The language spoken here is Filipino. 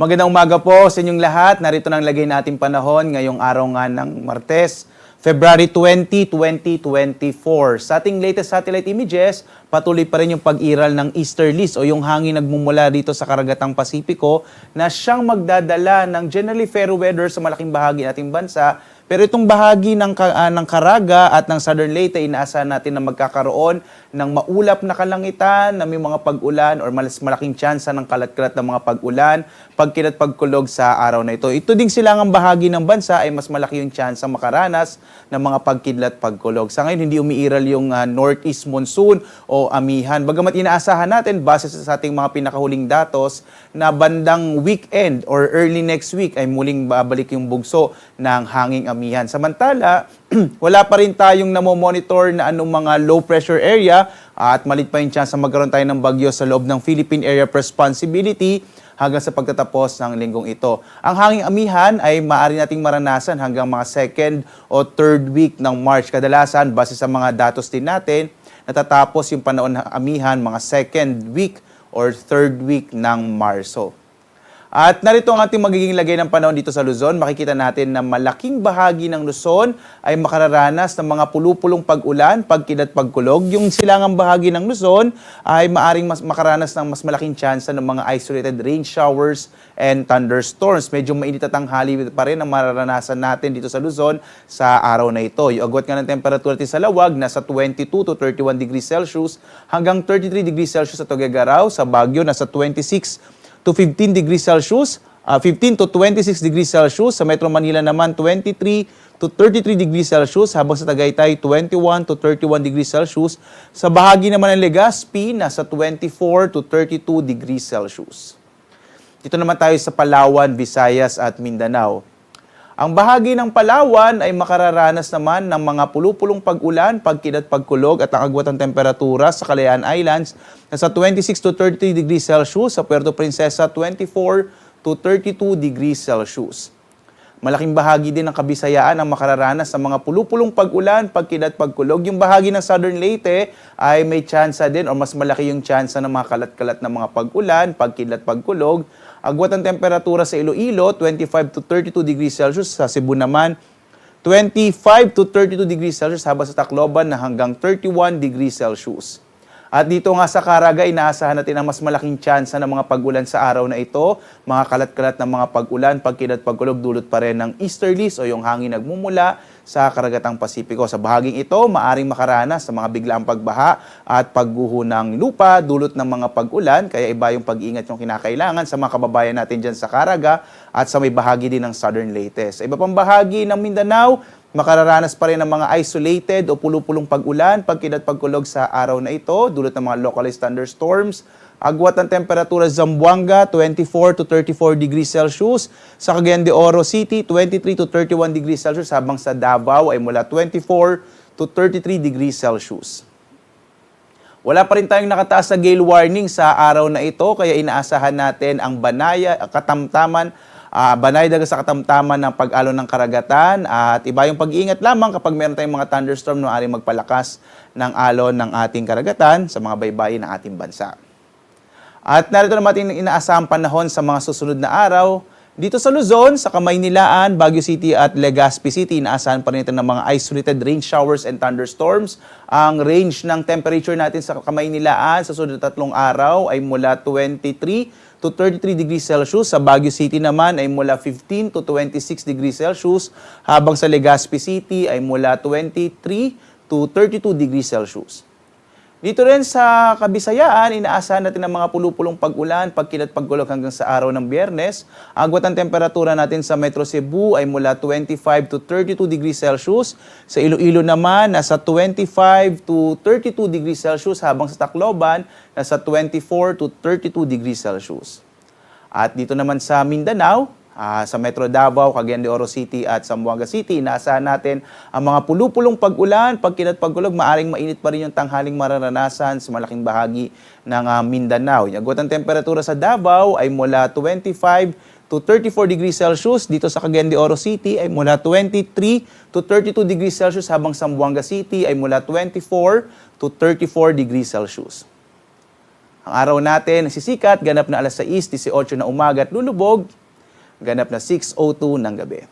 Magandang umaga po sa inyong lahat. Narito nang lagay nating panahon ngayong araw nga ng Martes, February 20, 2024. Sa ating latest satellite images, patuloy pa rin yung pag-iral ng easterlies o yung hangin nagmumula dito sa karagatang Pasipiko na siyang magdadala ng generally fair weather sa malaking bahagi ng ating bansa. Pero itong bahagi ng Caraga at ng Southern Leyte, inaasahan natin na magkakaroon ng maulap na kalangitan, na may mga pag-ulan or mas malaking tsansa ng kalat-kalat ng mga pag-ulan, pagkilat pagkulog sa araw na ito. Ito ding silangang bahagi ng bansa ay mas malaki yung tsansa makaranas ng mga pagkidlat pagkulog. Sa ngayon, hindi umiiral yung northeast monsoon o amihan. Bagamat inaasahan natin, base sa ating mga pinakahuling datos, na bandang weekend or early next week ay muling babalik yung bugso ng hanging amihan. Samantala, wala pa rin tayong namomonitor na anong mga low pressure area at malit pa yung chance na magkaroon tayo ng bagyo sa loob ng Philippine Area of Responsibility hanggang sa pagtatapos ng linggong ito. Ang hanging amihan ay maaari nating maranasan hanggang mga second o third week ng March. Kadalasan, base sa mga datos din natin, natatapos yung panahon ng amihan mga second week or third week ng Marso. At narito ang ating magiging lagay ng panahon dito sa Luzon. Makikita natin na malaking bahagi ng Luzon ay makararanas ng mga pulupulong pag-ulan, pagkilat, pagkulog. Yung silangang bahagi ng Luzon ay maaring makaranas ng mas malaking tsansa ng mga isolated rain showers and thunderstorms. Medyo mainit at tanghali pa rin ang mararanasan natin dito sa Luzon sa araw na ito. Yung agwat nga ng temperatura sa Lawag, nasa 22 to 31 degrees Celsius hanggang 33 degrees Celsius sa Tuguegarao. Sa Baguio, nasa 26 to 15 degrees Celsius, 15 to 26 degrees Celsius. Sa Metro Manila naman, 23 to 33 degrees Celsius, habang sa Tagaytay, 21 to 31 degrees Celsius. Sa bahagi naman ng Legazpi, nasa 24 to 32 degrees Celsius. Dito naman tayo sa Palawan, Visayas at Mindanao. Ang bahagi ng Palawan ay makararanas naman ng mga pulupulong pag-ulan, pagkilat, pagkulog at ang agwat ng temperatura sa Kalayaan Islands na sa 26 to 33 degrees Celsius, sa Puerto Princesa 24 to 32 degrees Celsius. Malaking bahagi din ng Kabisayaan ang makararanas ng mga pulupulong pag-ulan, pagkilat, pagkulog. Yung bahagi ng Southern Leyte ay may tsansa din o mas malaki yung tsansa ng mga kalat-kalat na mga pag-ulan, pagkilat, pagkulog. Agwat ang temperatura sa Iloilo, 25 to 32 degrees Celsius. Sa Cebu naman, 25 to 32 degrees Celsius, habang sa Tacloban na hanggang 31 degrees Celsius. At dito nga sa Caraga, inaasahan natin ang mas malaking tsansa ng mga pag-ulan sa araw na ito. Mga kalat-kalat na mga pag-ulan, pagkilat, pagkulog, dulot pa rin ng easterlies o yung hangin nagmumula sa karagatang Pasipiko. Sa bahaging ito, maaring makaranas sa mga biglaang pagbaha at pagguho ng lupa, dulot ng mga pag-ulan. Kaya iba yung pag-iingat yung kinakailangan sa mga kababayan natin dyan sa Caraga at sa may bahagi din ng Southern Leyte. Sa iba pang bahagi ng Mindanao, makararanas pa rin ng mga isolated o pulupulong pag-ulan, pagkilat, pagkulog sa araw na ito, dulot ng mga localized thunderstorms. Agwat ng temperatura sa Zamboanga, 24 to 34 degrees Celsius. Sa Cagayan de Oro City, 23 to 31 degrees Celsius, habang sa Davao ay mula 24 to 33 degrees Celsius. Wala pa rin tayong nakataas na gale warning sa araw na ito, kaya inaasahan natin ang banay dagat sa katamtaman ng pag-alon ng karagatan at iba yung pag-iingat lamang kapag meron tayong mga thunderstorm na maaaring magpalakas ng alon ng ating karagatan sa mga baybayin ng ating bansa. At narito naman ating inaasahang panahon sa mga susunod na araw. Dito sa Luzon, sa Kamaynilaan, Baguio City at Legazpi City, inaasahan pa rin ito ng mga isolated rain showers and thunderstorms. Ang range ng temperature natin sa Kamaynilaan sa susunod na 3 araw ay mula 23 to 33 degrees Celsius. Sa Baguio City naman ay mula 15 to 26 degrees Celsius, habang sa Legazpi City ay mula 23 to 32 degrees Celsius. Dito rin sa Kabisayaan, inaasahan natin ang mga pulupulong pag-ulan, pagkilat, pagkulog hanggang sa araw ng Biyernes. Agwat ang temperatura natin sa Metro Cebu ay mula 25 to 32 degrees Celsius. Sa Iloilo naman, nasa 25 to 32 degrees Celsius, habang sa Tacloban, nasa 24 to 32 degrees Celsius. At dito naman sa Mindanao, sa Metro Davao, Cagayan de Oro City at Zamboanga City, inaasahan natin ang mga pulupulong pag-ulan, pagkilat, pagkulog, maaring mainit pa rin yung tanghaling mararanasan sa malaking bahagi ng Mindanao. Yung agwat ang temperatura sa Davao ay mula 25 to 34 degrees Celsius. Dito sa Cagayan de Oro City ay mula 23 to 32 degrees Celsius, habang Zamboanga City ay mula 24 to 34 degrees Celsius. Ang araw natin nagsisikat, ganap na alas 6:18 na umaga at lulubog, ganap na 6:02 ng gabi.